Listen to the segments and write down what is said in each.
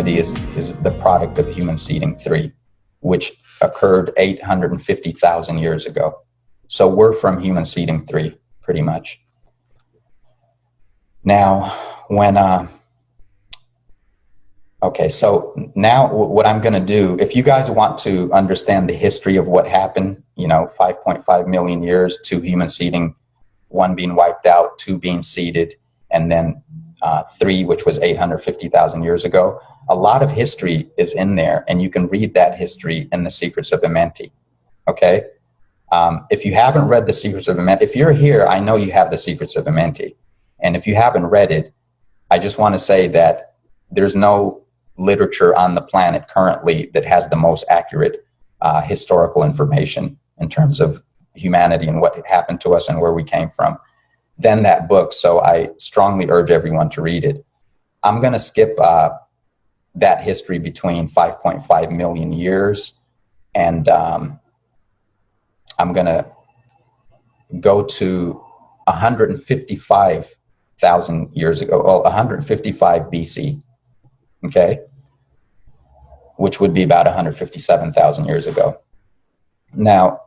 humanity is the product of human seeding 3, which occurred 850,000 years ago. So we're from human seeding 3, pretty much. Now, okay, so now what I'm going to do, if you guys want to understand the history of what happened, 5.5 million years, 2 human seeding, 1 being wiped out, 2 being seeded, and then 3, which was 850,000 years ago. A lot of history is in there, and you can read that history in The Secrets of Amenti. Okay? If you haven't read The Secrets of Amenti, if you're here, I know you have The Secrets of Amenti. And if you haven't read it, I just want to say that there's no literature on the planet currently that has the most accurate historical information in terms of humanity and what happened to us and where we came from than that book. So I strongly urge everyone to read it. I'm going to skip that history between 5.5 million years and I'm going to go to 155,000 years ago, 155 BC, okay, which would be about 157,000 years ago. Now,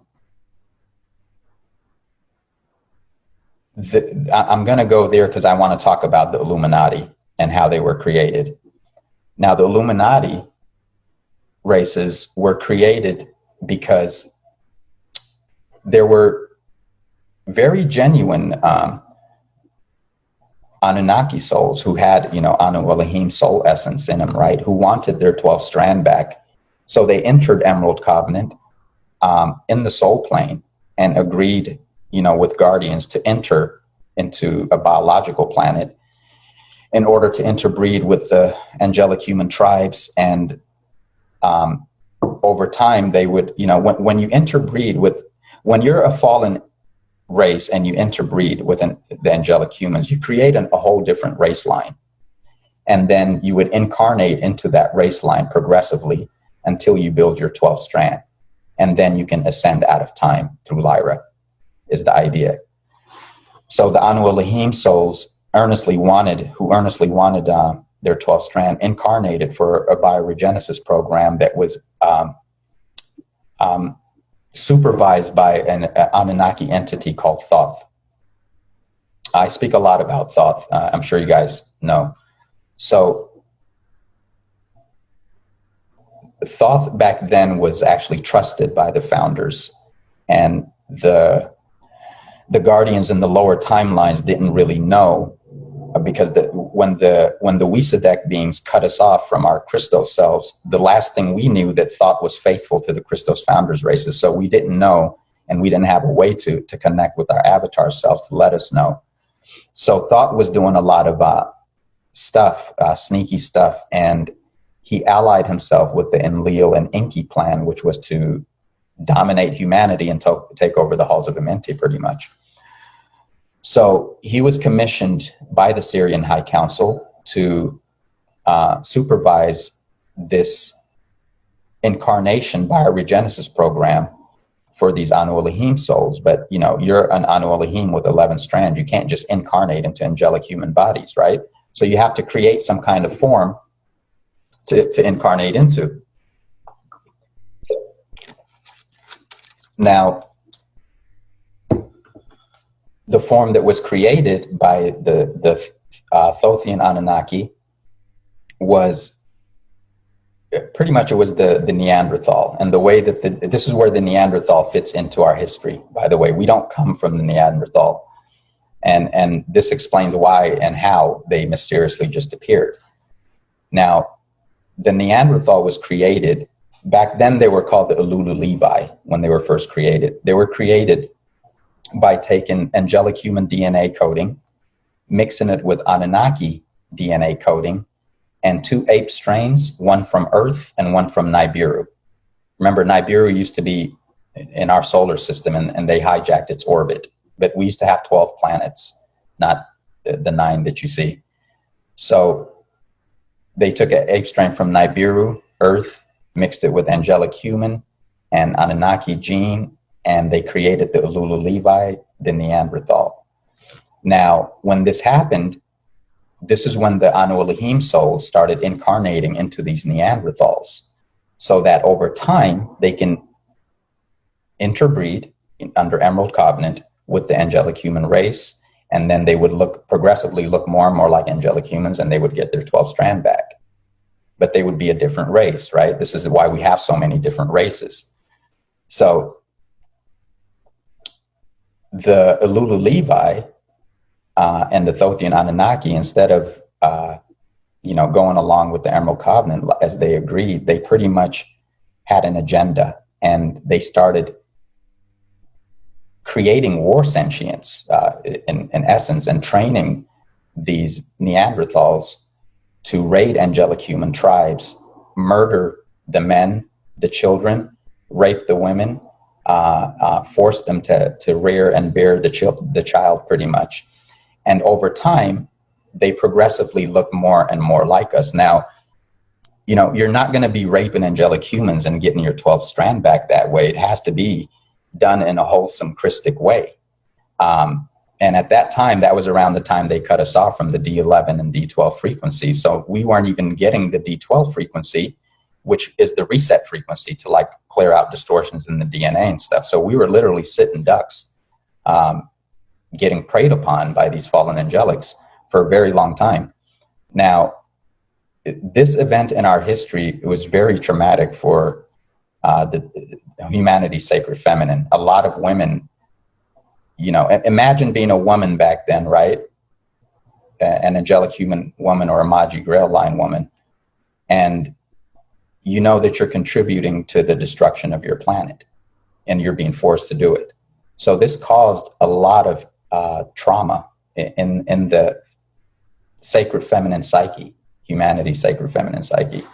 I'm going to go there because I want to talk about the Illuminati and how they were created. Now, the Illuminati races were created because there were very genuine Anunnaki souls who had, Anu Elohim soul essence in them, right? Who wanted their 12th strand back. So they entered Emerald Covenant in the soul plane and agreed, with guardians to enter into a biological planet in order to interbreed with the angelic human tribes. And over time, they would, when you interbreed when you're a fallen race and you interbreed with the angelic humans, you create a whole different race line. And then you would incarnate into that race line progressively until you build your 12th strand. And then you can ascend out of time through Lyra, is the idea. So the Anu Elohim souls earnestly wanted their 12th strand incarnated for a bioregenesis program that was supervised by an Anunnaki entity called Thoth. I speak a lot about Thoth. I'm sure you guys know. So Thoth back then was actually trusted by the founders, and the guardians in the lower timelines didn't really know, because when the Wesadek beings cut us off from our Christos selves, the last thing we knew that Thoth was faithful to the Christos founders races. So we didn't know, and we didn't have a way to connect with our avatar selves to let us know. So Thoth was doing a lot of stuff, sneaky stuff, and he allied himself with the Enlil and Enki plan, which was to dominate humanity and take over the halls of Amenti pretty much. So he was commissioned by the Syrian High Council to supervise this incarnation bioregenesis program for these Anu Elohim souls. But, you're an Anu Elohim with 11 strands. You can't just incarnate into angelic human bodies, right? So you have to create some kind of form to incarnate into. Now, the form that was created by the Thothian Anunnaki was pretty much, it was the Neanderthal. And the way that this is where the Neanderthal fits into our history, by the way. We don't come from the Neanderthal. And this explains why and how they mysteriously just appeared. Now, the Neanderthal was created, back then they were called the Ululu Levi when they were first created. They were created by taking angelic human DNA coding, mixing it with Anunnaki DNA coding, and 2 ape strains, one from Earth and one from Nibiru. Remember, Nibiru used to be in our solar system, and they hijacked its orbit. But we used to have 12 planets, not the 9 that you see. So they took an ape strain from Nibiru, Earth, mixed it with angelic human and Anunnaki gene, and they created the Ululu Levi, the Neanderthal. Now, when this happened, this is when the Anu Elohim souls started incarnating into these Neanderthals, so that over time they can interbreed under Emerald Covenant with the angelic human race, and then they would progressively look more and more like angelic humans, and they would get their 12 strand back. But they would be a different race, right? This is why we have so many different races. So the Elulu Levi and the Thothian Anunnaki, instead of going along with the Emerald Covenant as they agreed, they pretty much had an agenda, and they started creating war sentience in essence, and training these Neanderthals to raid angelic human tribes, murder the men, the children, rape the women, force them to rear and bear the child pretty much. And over time, they progressively look more and more like us. Now, you're not going to be raping angelic humans and getting your 12th strand back that way. It has to be done in a wholesome, Christic way. And at that time, that was around the time they cut us off from the D11 and D12 frequency. So we weren't even getting the D12 frequency, which is the reset frequency to clear out distortions in the DNA and stuff. So we were literally sitting ducks, getting preyed upon by these fallen angelics for a very long time. Now, this event in our history was very traumatic for the humanity's sacred feminine. A lot of women, imagine being a woman back then, right? An angelic human woman or a Magi Grail line woman. And that you're contributing to the destruction of your planet, and you're being forced to do it. So this caused a lot of trauma in the sacred feminine psyche, humanity's sacred feminine psyche,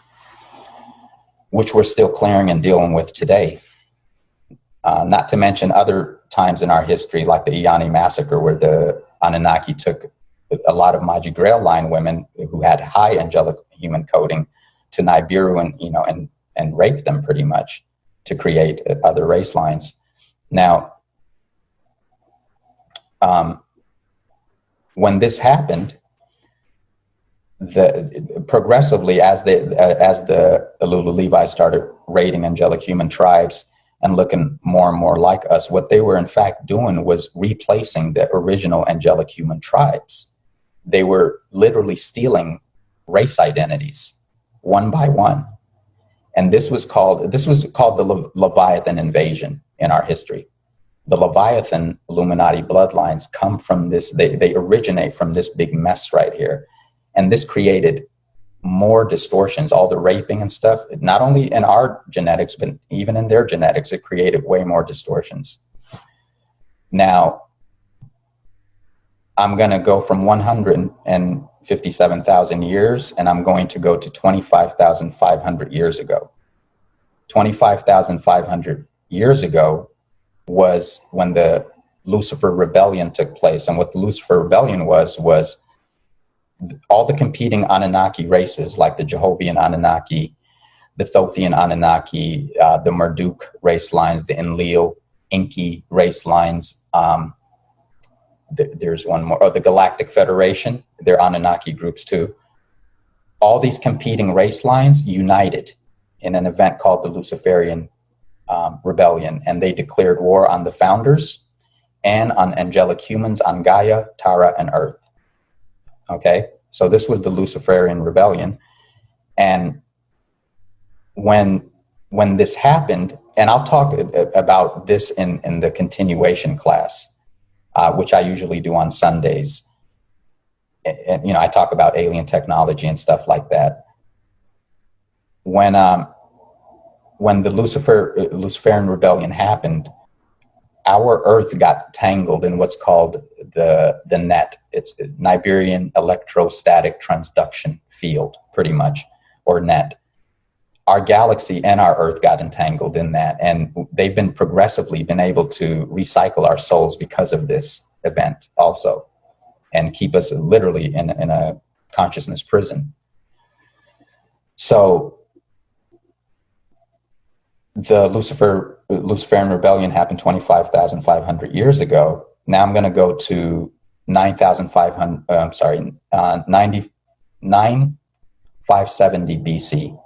which we're still clearing and dealing with today. Not to mention other times in our history, like the Iani massacre, where the Anunnaki took a lot of Magi Grail line women who had high angelic human coding to Nibiru and raped them pretty much to create other race lines. Now, when this happened, progressively as the Elulu Levi started raiding angelic human tribes and looking more and more like us, what they were in fact doing was replacing the original angelic human tribes. They were literally stealing race identities one by one. And this was called the Leviathan invasion in our history. The Leviathan Illuminati bloodlines come from this, they originate from this big mess right here. And this created more distortions, all the raping and stuff, not only in our genetics, but even in their genetics, it created way more distortions. Now, I'm going to go from 157,000 years, and I'm going to go to 25,500 years ago. 25,500 years ago was when the Lucifer Rebellion took place. And what the Lucifer Rebellion was all the competing Anunnaki races, like the Jehovian Anunnaki, the Thothian Anunnaki, the Marduk race lines, the Enlil, Enki race lines. There's one more, the Galactic Federation, they're Anunnaki groups too. All these competing race lines united in an event called the Luciferian Rebellion, and they declared war on the founders and on angelic humans on Gaia, Tara, and Earth. Okay, so this was the Luciferian Rebellion. And when this happened, and I'll talk about this in the continuation class, which I usually do on Sundays. And, I talk about alien technology and stuff like that. When the Luciferian Rebellion happened, our Earth got tangled in what's called the net. It's Niberian electrostatic transduction field, pretty much, or net. Our galaxy and our Earth got entangled in that, and they've been progressively been able to recycle our souls because of this event also, and keep us literally in a consciousness prison. So the Luciferian Rebellion happened 25,500 years ago. Now I'm going to go to 9,500, I'm sorry, 570 BC.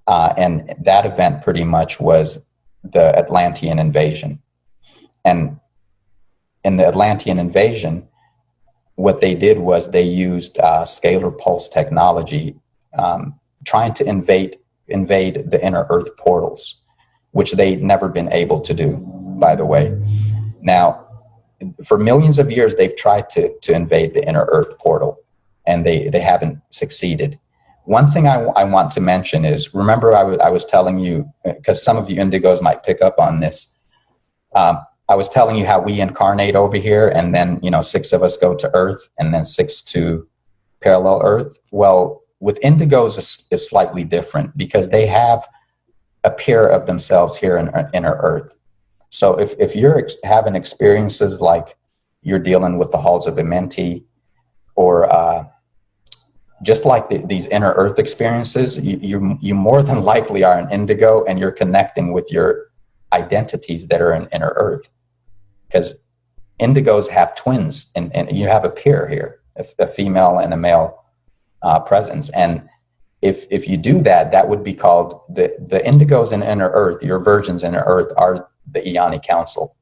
And that event pretty much was the Atlantean invasion. And in the Atlantean invasion, what they did was they used scalar pulse technology, trying to invade the inner Earth portals, which they'd never been able to do, by the way. Now, for millions of years, they've tried to invade the inner Earth portal, and they haven't succeeded. One thing I want to mention is, remember I was telling you, because some of you indigos might pick up on this, I was telling you how we incarnate over here, and then 6 of us go to Earth, and then 6 to parallel Earth. Well, with indigos, it's slightly different because they have a pair of themselves here in inner Earth. So if you're having experiences like you're dealing with the halls of Amenti, or just like these inner Earth experiences, you more than likely are an indigo, and you're connecting with your identities that are in inner Earth, because indigos have twins, and you have a pair here, a female and a male presence. And if you do that, that would be called the indigos in inner Earth. Your virgins in inner Earth are the Eoni Council,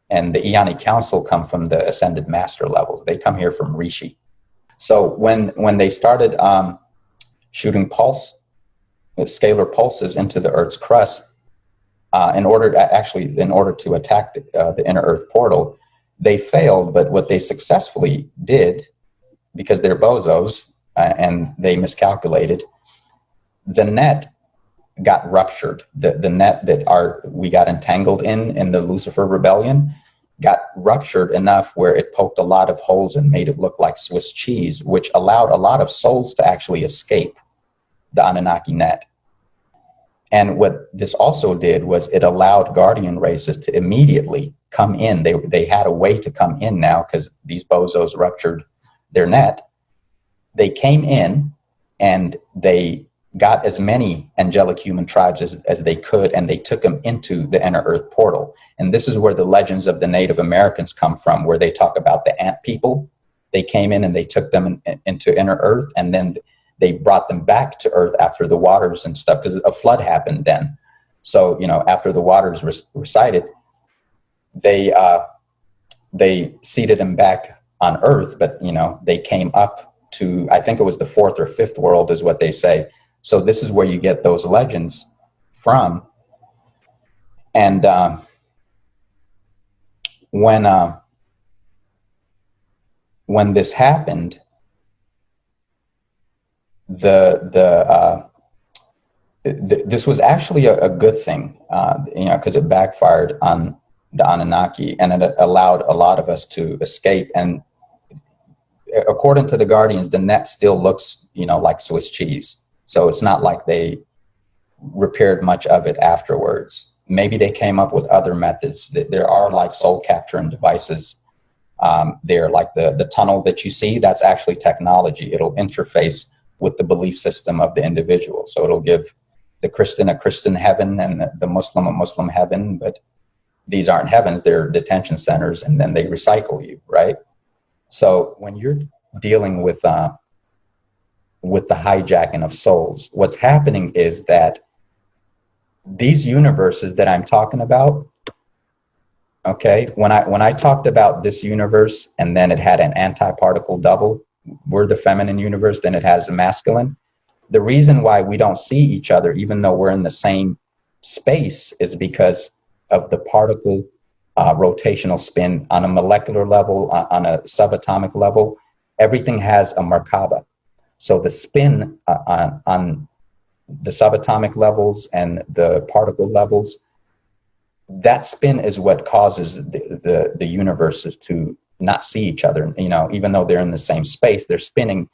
and the Eoni Council come from the ascended master levels. They come here from Rishi. So when they started shooting scalar pulses into the Earth's crust, in order to attack the inner Earth portal, they failed. But what they successfully did, because they're bozos and they miscalculated, the net got ruptured. The net that we got entangled in the Lucifer rebellion got ruptured enough where it poked a lot of holes and made it look like Swiss cheese, which allowed a lot of souls to actually escape the Anunnaki net. And what this also did was it allowed guardian races to immediately come in. They had a way to come in now, because these bozos ruptured their net. They came in and they got as many angelic human tribes as they could, and they took them into the inner Earth portal. And this is where the legends of the Native Americans come from, where they talk about the ant people. They came in and they took them into inner Earth, and then they brought them back to Earth after the waters and stuff, because a flood happened then. So, after the waters receded, they seeded them back on Earth, but, they came up to, I think it was the 4th or 5th world is what they say. So this is where you get those legends from. And when this happened, this was actually a good thing, because it backfired on the Anunnaki, and it allowed a lot of us to escape. And according to the Guardians, the net still looks, like Swiss cheese. So it's not like they repaired much of it afterwards. Maybe they came up with other methods. There are like soul capturing devices. They're like the tunnel that you see, that's actually technology. It'll interface with the belief system of the individual. So it'll give the Christian a Christian heaven and the Muslim a Muslim heaven, but these aren't heavens, they're detention centers, and then they recycle you, right? So when you're dealing with the hijacking of souls, what's happening is that these universes that I'm talking about, okay, when I talked about this universe, and then it had an anti-particle double, we're the feminine universe, then it has a masculine. The reason why we don't see each other, even though we're in the same space, is because of the particle rotational spin on a molecular level, on a subatomic level. Everything has a Merkaba. So the spin on the subatomic levels and the particle levels, that spin is what causes the universes to not see each other. Even though they're in the same space, they're spinning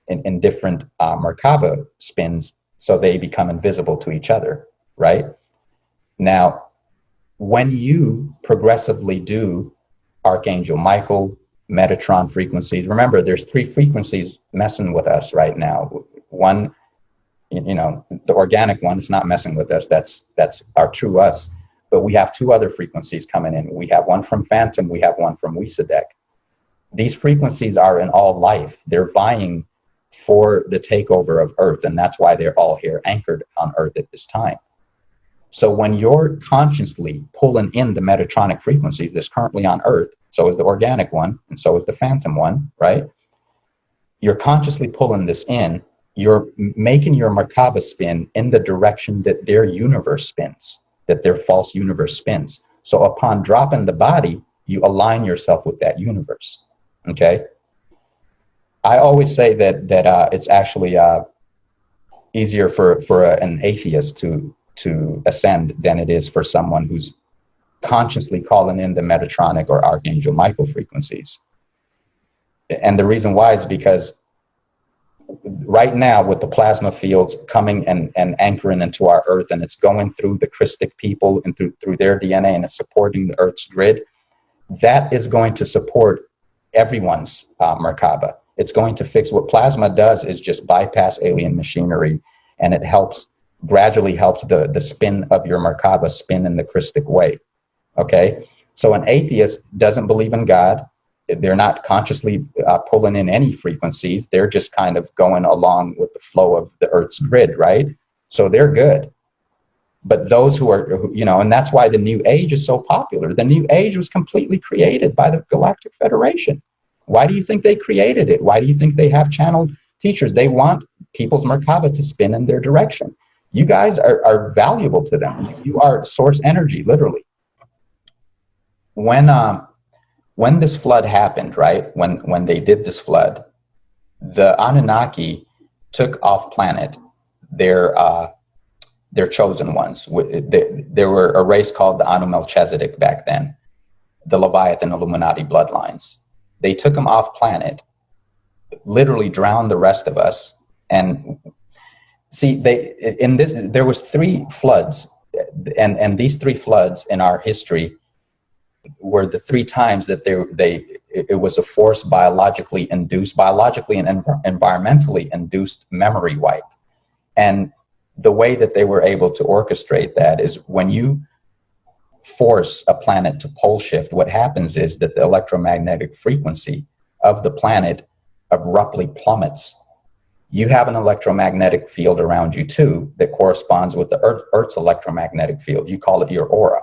in different Merkaba spins, so they become invisible to each other, right? Now, when you progressively do Archangel Michael, Metatron frequencies, remember there's 3 frequencies messing with us right now. One, the organic one is not messing with us. That's our true us. But we have 2 other frequencies coming in. We have one from Phantom. We have one from Wesadek. These frequencies are in all life. They're vying for the takeover of Earth, and that's why they're all here anchored on Earth at this time. So when you're consciously pulling in the Metatronic frequencies that's currently on Earth, so is the organic one, and so is the phantom one, right? You're consciously pulling this in, you're making your Merkaba spin in the direction that their universe spins, that their false universe spins. So upon dropping the body, you align yourself with that universe, okay? I always say that it's actually easier for an atheist to ascend than it is for someone who's consciously calling in the Metatronic or Archangel Michael frequencies. And the reason why is because right now with the plasma fields coming and anchoring into our Earth, and it's going through the Christic people and through their DNA, and it's supporting the Earth's grid, that is going to support everyone's Merkaba. It's going to fix what plasma does is just bypass alien machinery, and it gradually helps the spin of your Merkaba spin in the Christic way. Okay, so an atheist doesn't believe in God. They're not consciously pulling in any frequencies. They're just kind of going along with the flow of the Earth's grid, right? So they're good. But those who are, and that's why the New Age is so popular. The New Age was completely created by the Galactic Federation. Why do you think they created it? Why do you think they have channeled teachers? They want people's Merkaba to spin in their direction. You guys are valuable to them. You are source energy, literally. When this flood happened, right? When they did this flood, the Anunnaki took off planet their chosen ones. There were a race called the Anu Melchizedek back then, the Leviathan Illuminati bloodlines. They took them off planet, literally drowned the rest of us. And see, there was 3 floods, and these 3 floods in our history were the 3 times that it was a forced biologically and environmentally induced memory wipe. And the way that they were able to orchestrate that is when you force a planet to pole shift, what happens is that the electromagnetic frequency of the planet abruptly plummets. You have an electromagnetic field around you too that corresponds with the Earth's electromagnetic field. You call it your aura.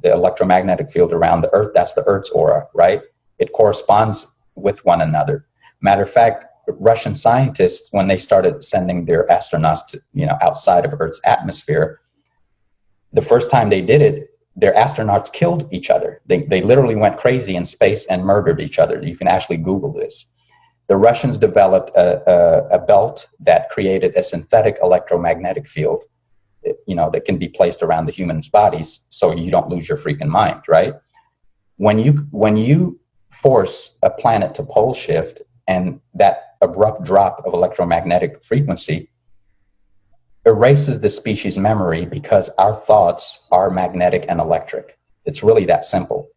The electromagnetic field around the Earth, that's the Earth's aura, right? It corresponds with one another. Matter of fact, Russian scientists, when they started sending their astronauts to, outside of Earth's atmosphere, the first time they did it, their astronauts killed each other. They literally went crazy in space and murdered each other. You can actually Google this. The Russians developed a belt that created a synthetic electromagnetic field, that can be placed around the human's bodies so you don't lose your freaking mind, right? When you force a planet to pole shift, and that abrupt drop of electromagnetic frequency erases the species memory, because our thoughts are magnetic and electric. It's really that simple.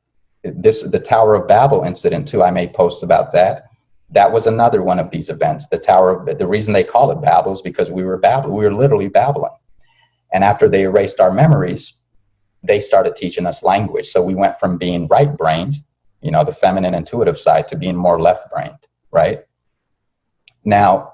The Tower of Babel incident too, I made posts about that. That was another one of these events. The reason they call it Babel is because we were literally babbling. And after they erased our memories, they started teaching us language. So we went from being right-brained, the feminine intuitive side, to being more left-brained, right? Now,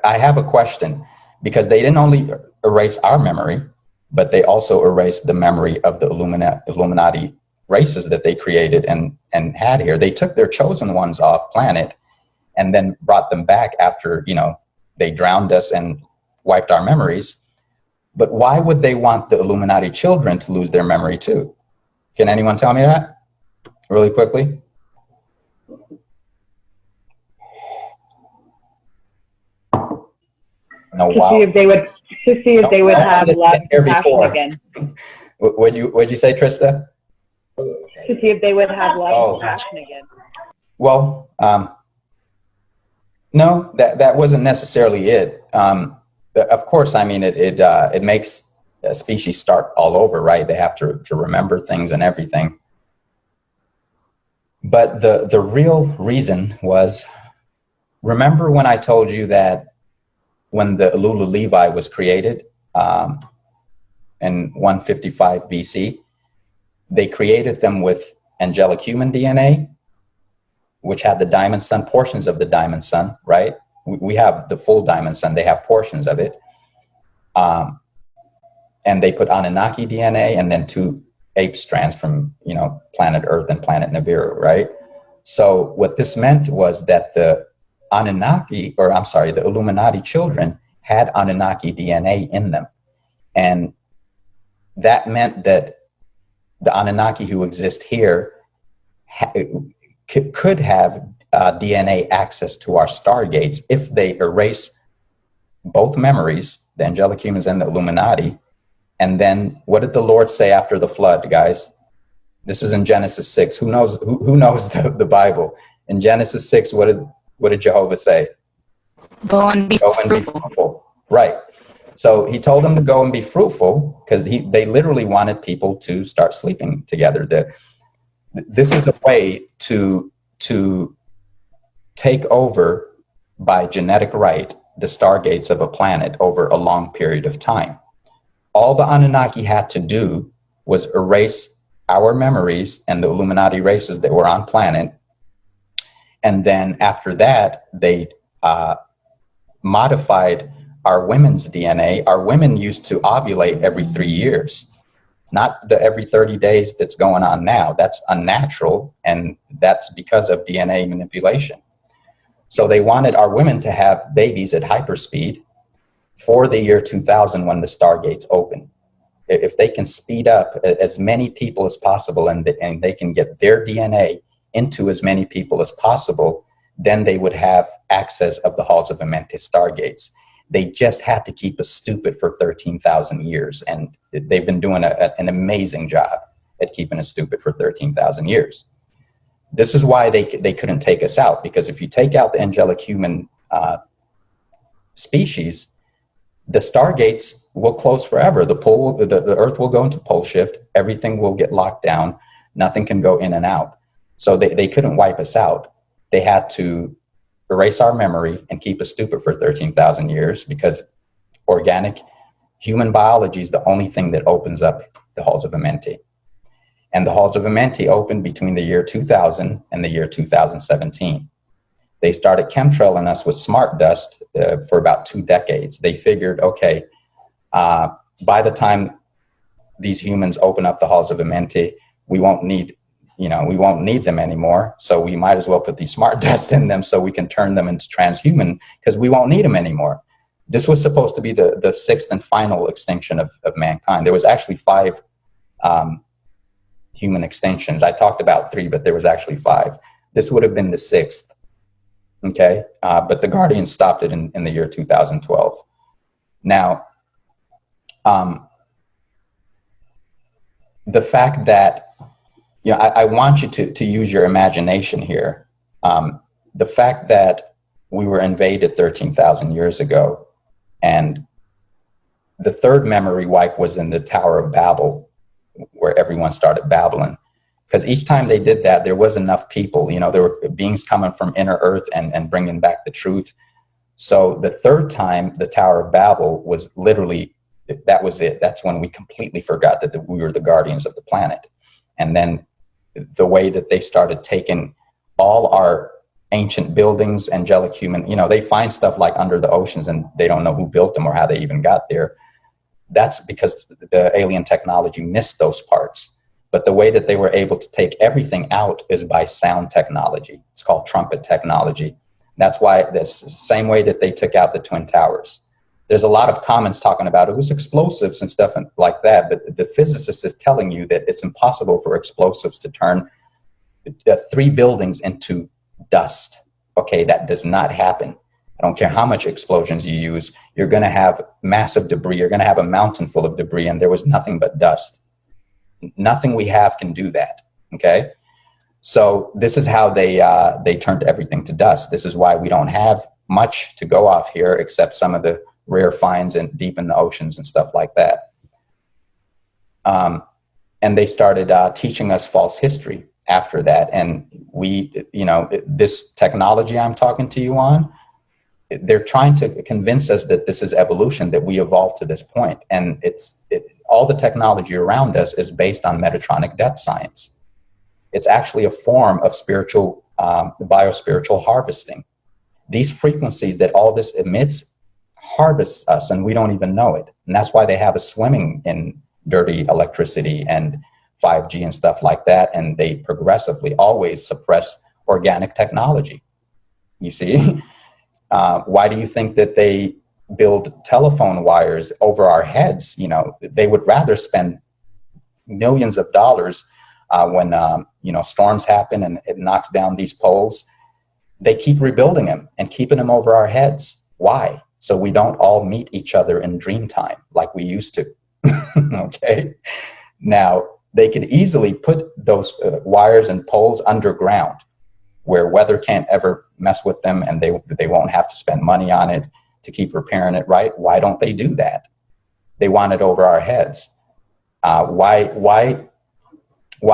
I have a question, because they didn't only erase our memory, but they also erased the memory of the Illuminati races that they created and had here. They took their chosen ones off planet and then brought them back after, they drowned us and wiped our memories. But why would they want the Illuminati children to lose their memory too? Can anyone tell me that really quickly? No, to see if they would have love and compassion again. What'd you say, Trista? To see if they would have love and compassion again. Well, no, that wasn't necessarily it. Of course, I mean, it makes a species start all over, right? They have to remember things and everything. But the real reason was, remember when I told you that when the Elula Levi was created in 155 BC, they created them with angelic human DNA. which had the diamond sun, portions of the diamond sun, right? We have the full diamond sun. They have portions of it. And they put Anunnaki DNA and then 2 ape strands from, planet Earth and planet Nibiru, right? So what this meant was that the Illuminati children had Anunnaki DNA in them. And that meant that the Anunnaki who exist here could have DNA access to our stargates if they erase both memories, the angelic humans and the Illuminati. And then what did the Lord say after the flood, guys? This is in Genesis 6. Who knows the Bible? In Genesis 6, what did Jehovah say? Go and be fruitful. Right. So he told them to go and be fruitful because they literally wanted people to start sleeping together. This is a way to take over by genetic right the stargates of a planet over a long period of time. All the Anunnaki had to do was erase our memories and the Illuminati races that were on planet. And then after that, they modified our women's DNA. Our women used to ovulate every 3 years, not the every 30 days that's going on now. That's unnatural, and that's because of DNA manipulation. So they wanted our women to have babies at hyperspeed for the year 2000 when the stargates open. If they can speed up as many people as possible and they can get their DNA into as many people as possible, then they would have access of the halls of Amenti stargates. They just had to keep us stupid for 13,000 years, and they've been doing an amazing job at keeping us stupid for 13,000 years. This is why they couldn't take us out, because if you take out the angelic human species, the stargates will close forever. The Earth will go into pole shift. Everything will get locked down. Nothing can go in and out. So they couldn't wipe us out. They had to erase our memory and keep us stupid for 13,000 years, because organic human biology is the only thing that opens up the halls of Amenti. And the halls of Amenti opened between the year 2000 and the year 2017. They started chemtrailing us with smart dust for about 2 decades. They figured, okay, by the time these humans open up the halls of Amenti, we won't need them anymore. So we might as well put these smart dust in them so we can turn them into transhuman, because we won't need them anymore. This was supposed to be the 6th and final extinction of mankind. There was actually 5 human extinctions. I talked about 3, but there was actually 5. This would have been the 6th. Okay. But the Guardians stopped it in the year 2012. Now, the fact that, I want you to use your imagination here. The fact that we were invaded 13,000 years ago, and the 3rd memory wipe was in the Tower of Babel, where everyone started babbling. Because each time they did that, there was enough people, there were beings coming from inner Earth and bringing back the truth. So the 3rd time, the Tower of Babel was literally, that was it. That's when we completely forgot that we were the guardians of the planet. And then the way that they started taking all our ancient buildings, angelic human, they find stuff like under the oceans and they don't know who built them or how they even got there. That's because the alien technology missed those parts. But the way that they were able to take everything out is by sound technology. It's called trumpet technology. That's why this the same way that they took out the Twin Towers. There's a lot of comments talking about it was explosives and stuff like that, but the physicist is telling you that it's impossible for explosives to turn 3 buildings into dust. Okay, that does not happen. I don't care how much explosions you use. You're going to have massive debris. You're going to have a mountain full of debris, and there was nothing but dust. Nothing we have can do that. Okay, so this is how they turned everything to dust. This is why we don't have much to go off here, except some of the rare finds and deep in the oceans and stuff like that. And they started teaching us false history after that. And this technology I'm talking to you on, they're trying to convince us that this is evolution, that we evolved to this point. And all the technology around us is based on Metatronic depth science. It's actually a form of spiritual the biospiritual harvesting. These frequencies that all this emits harvests us, and we don't even know it. And that's why they have us swimming in dirty electricity and 5G and stuff like that. And they progressively always suppress organic technology. You see, why do you think that they build telephone wires over our heads? You know, they would rather spend millions of dollars when storms happen and it knocks down these poles. They keep rebuilding them and keeping them over our heads. Why? So we don't all meet each other in dream time like we used to. Okay. Now, they could easily put those wires and poles underground where weather can't ever mess with them, and they won't have to spend money on it to keep repairing it, right? Why don't they do that? They want it over our heads. Why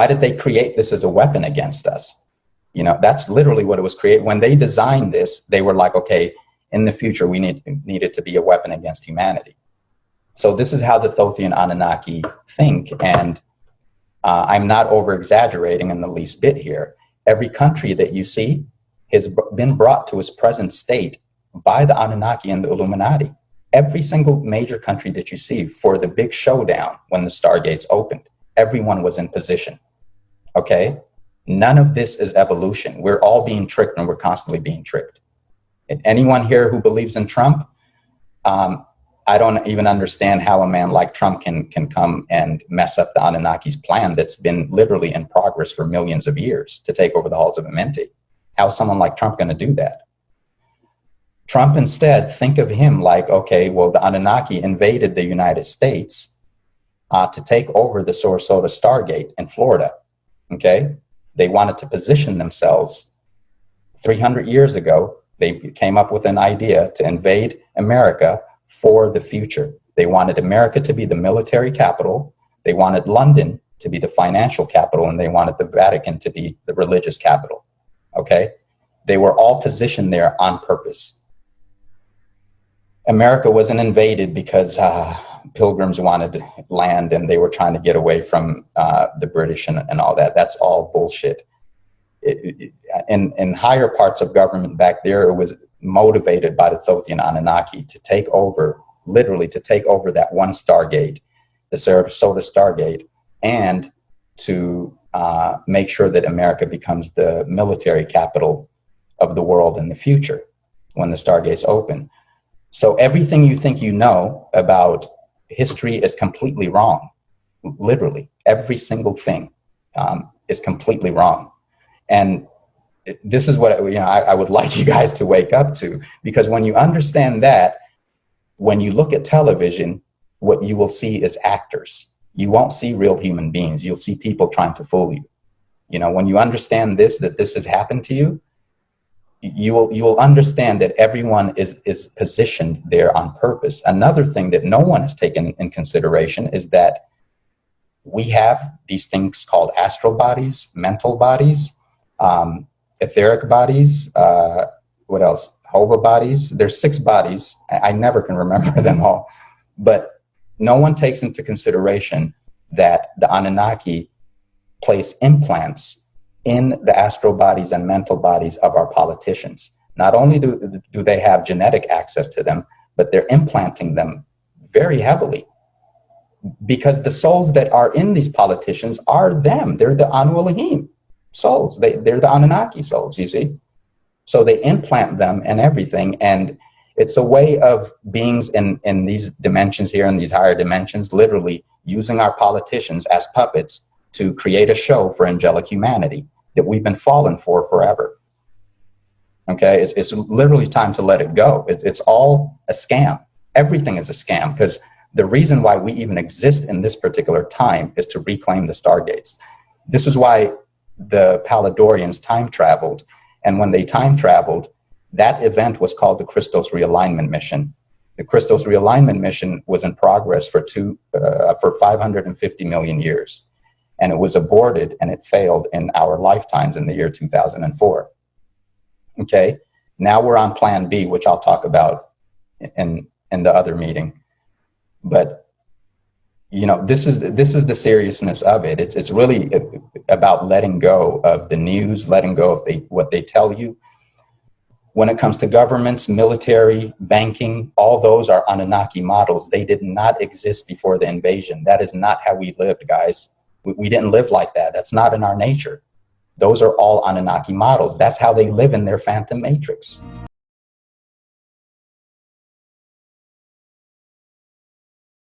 did they create this as a weapon against us? You know, that's literally what it was created. When they designed this, they were like, okay, in the future, we need it to be a weapon against humanity. So this is how the Thothian Anunnaki think, and I'm not over-exaggerating in the least bit here. Every country that you see has been brought to its present state by the Anunnaki and the Illuminati. Every single major country that you see for the big showdown when the stargates opened, everyone was in position. Okay? None of this is evolution. We're all being tricked, and we're constantly being tricked. And anyone here who believes in Trump, I don't even understand how a man like Trump can come and mess up the Anunnaki's plan that's been literally in progress for millions of years to take over the halls of Amenti. How is someone like Trump going to do that? Trump instead, think of him like, okay, well, the Anunnaki invaded the United States to take over the Sarasota Stargate in Florida, okay? They wanted to position themselves 300 years ago. They came up with an idea to invade America for the future. They wanted America to be the military capital. They wanted London to be the financial capital, and they wanted the Vatican to be the religious capital, okay? They were all positioned there on purpose. America wasn't invaded because pilgrims wanted land and they were trying to get away from the British and all that. That's all bullshit. In higher parts of government back there, it was motivated by the Thothian Anunnaki to take over, literally to take over that one Stargate, the Sarasota Stargate, and to make sure that America becomes the military capital of the world in the future when the Stargates open. So everything you think you know about history is completely wrong. Literally, every single thing is completely wrong. And this is what I would like you guys to wake up to, because when you understand that, when you look at television, what you will see is actors. You won't see real human beings. You'll see people trying to fool you. You know, when you understand this, that this has happened to you, you will understand that everyone is positioned there on purpose. Another thing that no one has taken in consideration is that we have these things called astral bodies, mental bodies, etheric bodies, what else? Hova bodies. There's 6 bodies. I never can remember them all. But no one takes into consideration that the Anunnaki place implants in the astral bodies and mental bodies of our politicians. Not only do they have genetic access to them, but they're implanting them very heavily, because the souls that are in these politicians are them. They're the Anu Elohim souls. They're the Anunnaki souls, you see. So they implant them and everything, and it's a way of beings in these dimensions here, in these higher dimensions, literally using our politicians as puppets to create a show for angelic humanity that we've been fallen for forever. Okay, it's literally time to let it go. It's all a scam. Everything is a scam, because the reason why we even exist in this particular time is to reclaim the Stargates. This is why the Palladorians time traveled, and when they time traveled, that event was called the Christos Realignment Mission. The Christos Realignment Mission was in progress for 550 million years. And it was aborted and it failed in our lifetimes in the year 2004. Okay, now we're on Plan B, which I'll talk about in the other meeting. But you know, this is the seriousness of it. It's really about letting go of the news, letting go of what they tell you. When it comes to governments, military, banking, all those are Anunnaki models. They did not exist before the invasion. That is not how we lived, guys. We didn't live like that. That's not in our nature. Those are all Anunnaki models. That's how they live in their phantom matrix.